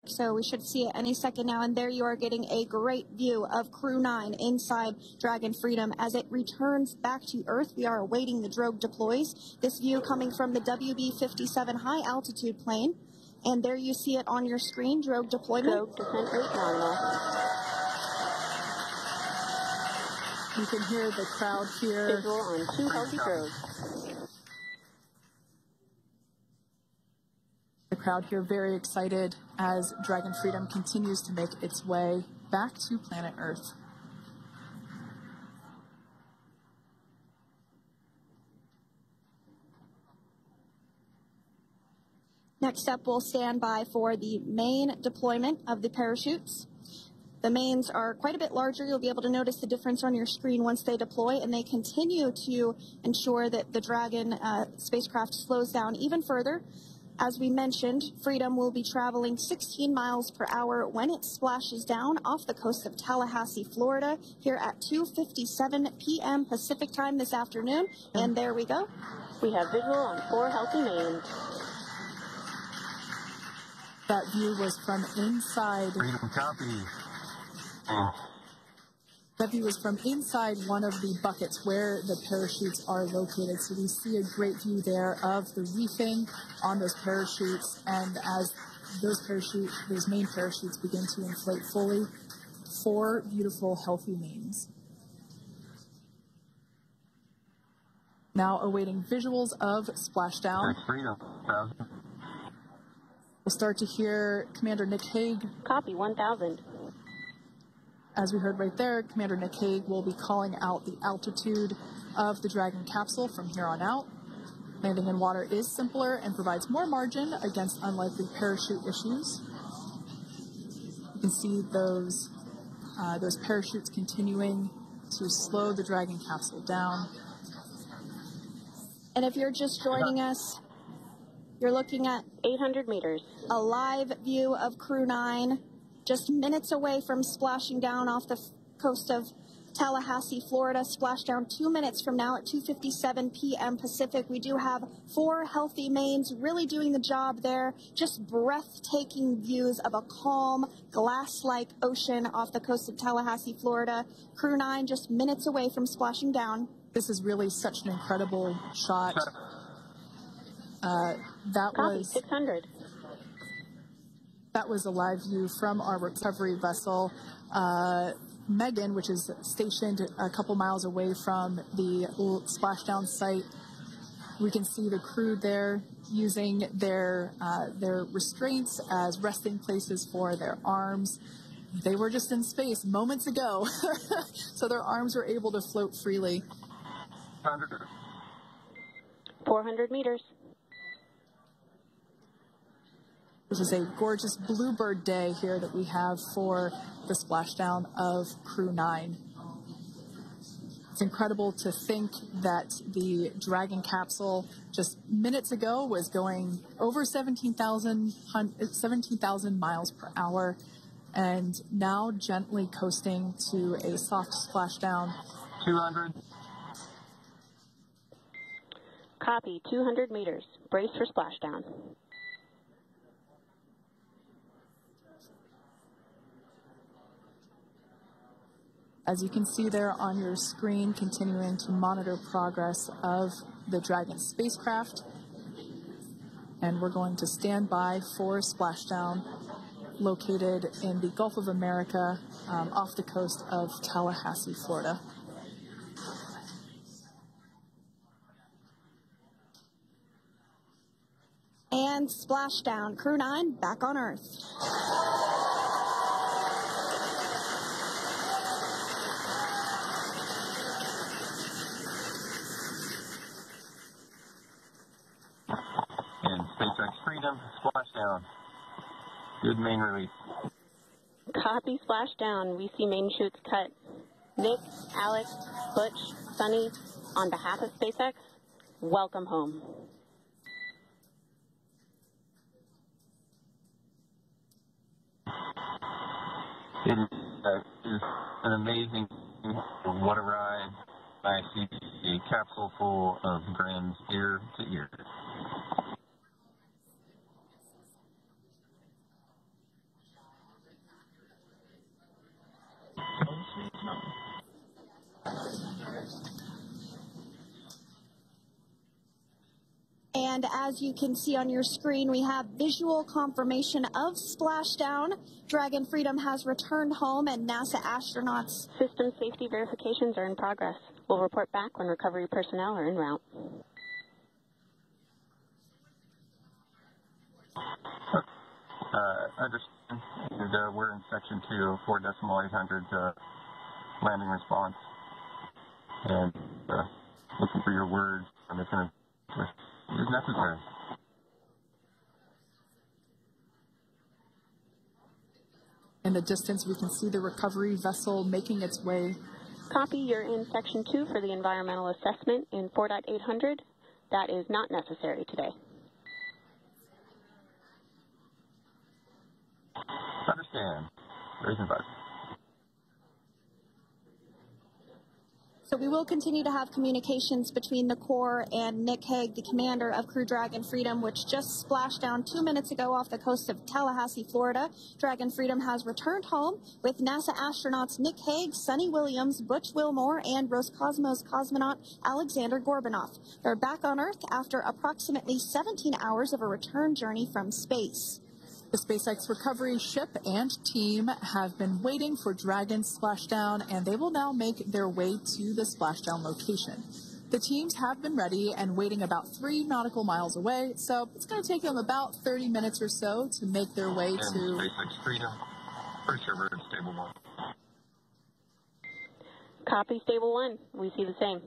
So we should see it any second now, and there you are getting a great view of Crew 9 inside Dragon Freedom as it returns back to Earth. We are awaiting the drogue deploys. This view coming from the WB-57 high altitude plane, and there you see it on your screen, drogue deployment. Drogue descent rate nominal. You can hear the crowd here. Visual on 2 healthy drogues. The crowd here very excited as Dragon Freedom continues to make its way back to planet Earth. Next up, we'll stand by for the main deployment of the parachutes. The mains are quite a bit larger. You'll be able to notice the difference on your screen once they deploy, and they continue to ensure that the Dragon spacecraft slows down even further. As we mentioned, Freedom will be traveling 16 miles per hour when it splashes down off the coast of Tallahassee, Florida, here at 2:57 p.m. Pacific time this afternoon. And there we go. We have visual on 4 healthy mains. That view was from inside. Freedom copy. That view was from inside one of the buckets where the parachutes are located. So we see a great view there of the reefing on those parachutes. And as those main parachutes begin to inflate fully, 4 beautiful, healthy mains. Now awaiting visuals of splashdown. Freedom. We'll start to hear Commander Nick Hague. Copy 1000. As we heard right there, Commander Nick Hague will be calling out the altitude of the Dragon capsule from here on out. Landing in water is simpler and provides more margin against unlikely parachute issues. You can see those parachutes continuing to slow the Dragon capsule down. And if you're just joining us, you're looking at 800 meters. A live view of Crew 9. Just minutes away from splashing down off the coast of Tallahassee, Florida. Splashdown 2 minutes from now at 2:57 p.m. Pacific. We do have 4 healthy mains really doing the job there. Just breathtaking views of a calm, glass-like ocean off the coast of Tallahassee, Florida. Crew 9 just minutes away from splashing down. This is really such an incredible shot. Copy 600. That was a live view from our recovery vessel, Megan, which is stationed a couple miles away from the splashdown site. We can see the crew there using their restraints as resting places for their arms. They were just in space moments ago, so their arms were able to float freely. 400 meters. This is a gorgeous bluebird day here that we have for the splashdown of Crew 9. It's incredible to think that the Dragon capsule just minutes ago was going over 17,000 miles per hour and now gently coasting to a soft splashdown. 200. Copy 200 meters. Brace for splashdown. As you can see there on your screen, continuing to monitor progress of the Dragon spacecraft. And we're going to stand by for splashdown located in the Gulf of America off the coast of Tallahassee, Florida. And splashdown. Crew 9 back on Earth. Freedom, splashdown. Good main release. Copy splashdown. We see main chutes cut. Nick, Alex, Butch, Sunny, on behalf of SpaceX, welcome home. It is an amazing, what a ride. I see a capsule full of grins ear to ear. And as you can see on your screen, we have visual confirmation of splashdown. Dragon Freedom has returned home, and NASA astronauts. System safety verifications are in progress. We'll report back when recovery personnel are en route. Understand. And, we're in section 2 of 4.800 landing response. And looking for your words on this is necessary. In the distance, we can see the recovery vessel making its way. Copy, you're in section 2 for the environmental assessment in 4.800. That is not necessary today. Understand. Raising button. So we will continue to have communications between the Corps and Nick Hague, the commander of Crew Dragon Freedom, which just splashed down 2 minutes ago off the coast of Tallahassee, Florida. Dragon Freedom has returned home with NASA astronauts Nick Hague, Sunny Williams, Butch Wilmore, and Roscosmos cosmonaut Alexander Gorbanov. They're back on Earth after approximately 17 hours of a return journey from space. The SpaceX recovery ship and team have been waiting for Dragon's splashdown, and they will now make their way to the splashdown location. The teams have been ready and waiting about 3 nautical miles away, so it's going to take them about 30 minutes or so to make their way to SpaceX Freedom. Pretty sure we're in stable 1. Copy, stable 1. We see the same.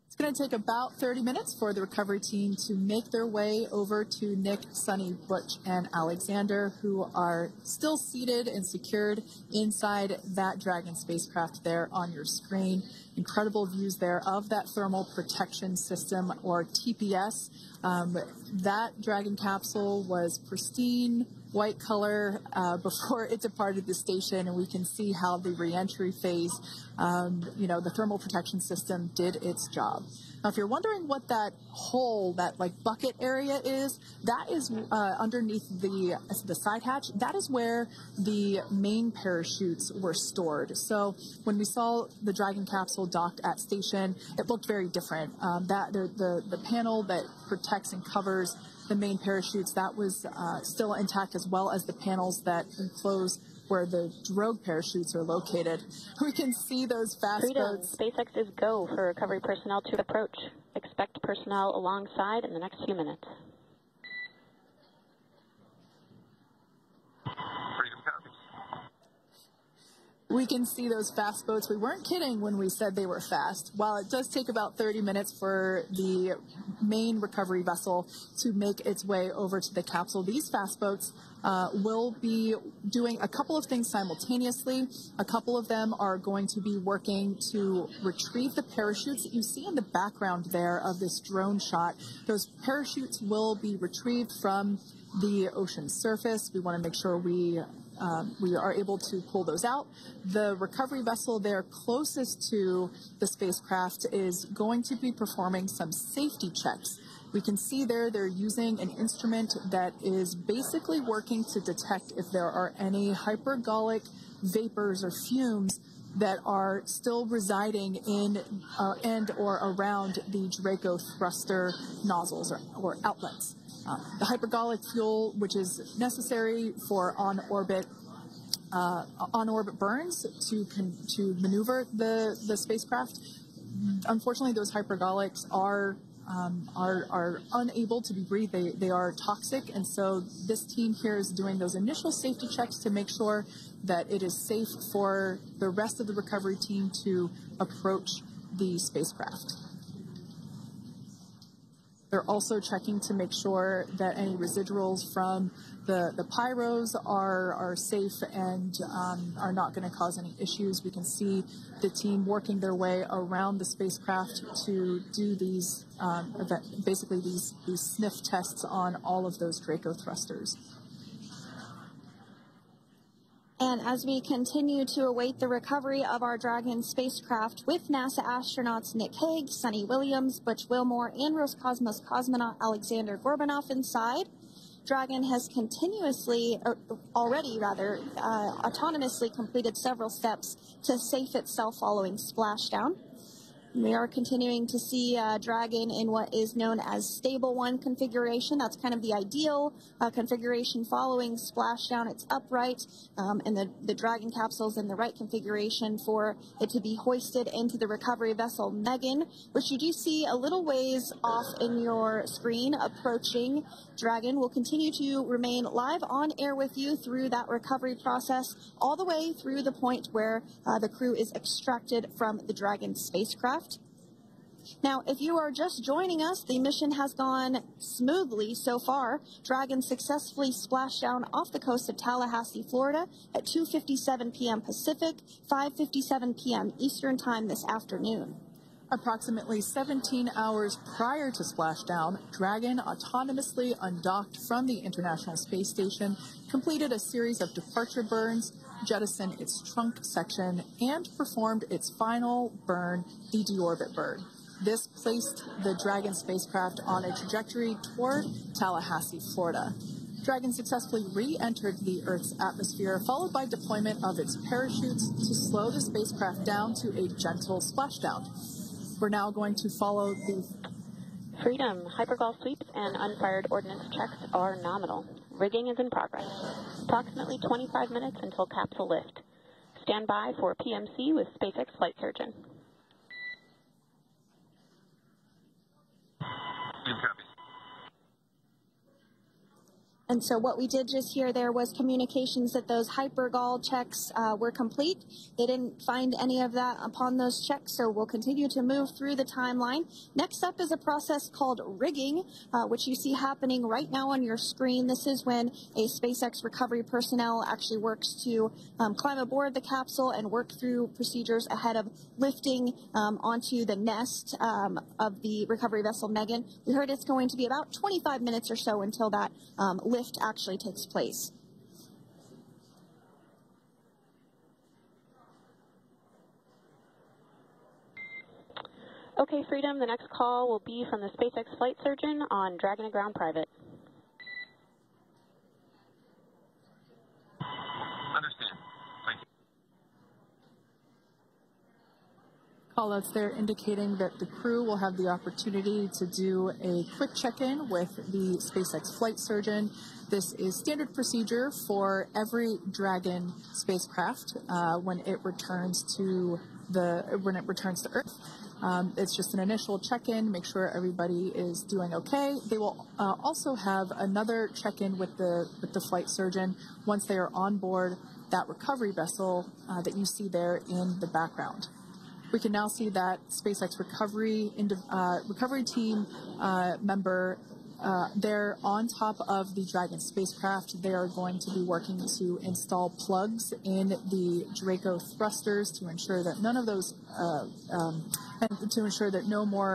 It's going to take about 30 minutes for the recovery team to make their way over to Nick, Sunny, Butch, and Alexander, who are still seated and secured inside that Dragon spacecraft there on your screen. Incredible views there of that thermal protection system, or TPS. That Dragon capsule was pristine, white color before it departed the station, and we can see how the reentry phase, the thermal protection system did its job. Now, if you're wondering what that hole, that like bucket area is, that is underneath the side hatch. That is where the main parachutes were stored. So when we saw the Dragon capsule docked at station, it looked very different. The panel that protects and covers the main parachutes, that was still intact, as well as the panels that enclose where the drogue parachutes are located. We can see those fast boats. SpaceX is go for recovery personnel to approach. Expect personnel alongside in the next few minutes. Freedom copies. We can see those fast boats. We weren't kidding when we said they were fast. While it does take about 30 minutes for the main recovery vessel to make its way over to the capsule, these fast boats will be doing a couple of things simultaneously. A couple of them are going to be working to retrieve the parachutes that you see in the background there of this drone shot. Those parachutes will be retrieved from the ocean surface. We want to make sure we are able to pull those out. The recovery vessel there closest to the spacecraft is going to be performing some safety checks. We can see there they're using an instrument that is basically working to detect if there are any hypergolic vapors or fumes that are still residing in and or around the Draco thruster nozzles or outlets. The hypergolic fuel, which is necessary for on-orbit burns to maneuver the spacecraft. Unfortunately, those hypergolics are unable to be breathed. They are toxic, and so this team here is doing those initial safety checks to make sure that it is safe for the rest of the recovery team to approach the spacecraft. They're also checking to make sure that any residuals from the pyros are safe and are not going to cause any issues. We can see the team working their way around the spacecraft to do these, basically these sniff tests on all of those Draco thrusters. And as we continue to await the recovery of our Dragon spacecraft with NASA astronauts Nick Hague, Sunny Williams, Butch Wilmore, and Roscosmos cosmonaut Alexander Gorbanov inside, Dragon has autonomously completed several steps to safe itself following splashdown. We are continuing to see Dragon in what is known as Stable 1 configuration. That's kind of the ideal configuration following splashdown. It's upright, and the Dragon capsule's in the right configuration for it to be hoisted into the recovery vessel Megan, which you do see a little ways off in your screen approaching. Dragon will continue to remain live on air with you through that recovery process, all the way through the point where the crew is extracted from the Dragon spacecraft. Now, if you are just joining us, the mission has gone smoothly so far. Dragon successfully splashed down off the coast of Tallahassee, Florida at 2:57 p.m. Pacific, 5:57 p.m. Eastern Time this afternoon. Approximately 17 hours prior to splashdown, Dragon autonomously undocked from the International Space Station, completed a series of departure burns, jettisoned its trunk section, and performed its final burn, the deorbit burn. This placed the Dragon spacecraft on a trajectory toward Tallahassee, Florida. Dragon successfully re-entered the Earth's atmosphere, followed by deployment of its parachutes to slow the spacecraft down to a gentle splashdown. We're now going to follow the Freedom. Hypergol sweeps and unfired ordnance checks are nominal. Rigging is in progress. Approximately 25 minutes until capsule lift. Stand by for PMC with SpaceX flight surgeon. And so what we did just hear there was communications that those hypergol checks were complete. They didn't find any of that upon those checks, so we'll continue to move through the timeline. Next up is a process called rigging, which you see happening right now on your screen. This is when a SpaceX recovery personnel actually works to climb aboard the capsule and work through procedures ahead of lifting onto the nest of the recovery vessel Megan. We heard it's going to be about 25 minutes or so until that lift actually takes place. Okay, Freedom, the next call will be from the SpaceX flight surgeon on Dragon Ground Private. Understand. Thank you. callouts there indicating that the crew will have the opportunity to do a quick check-in with the SpaceX flight surgeon. This is standard procedure for every Dragon spacecraft when it returns to Earth. It's just an initial check-in, make sure everybody is doing okay. They will also have another check-in with the flight surgeon once they are on board that recovery vessel that you see there in the background. We can now see that SpaceX recovery team member they're on top of the Dragon spacecraft. They are going to be working to install plugs in the Draco thrusters to ensure that none of those, and to ensure that no more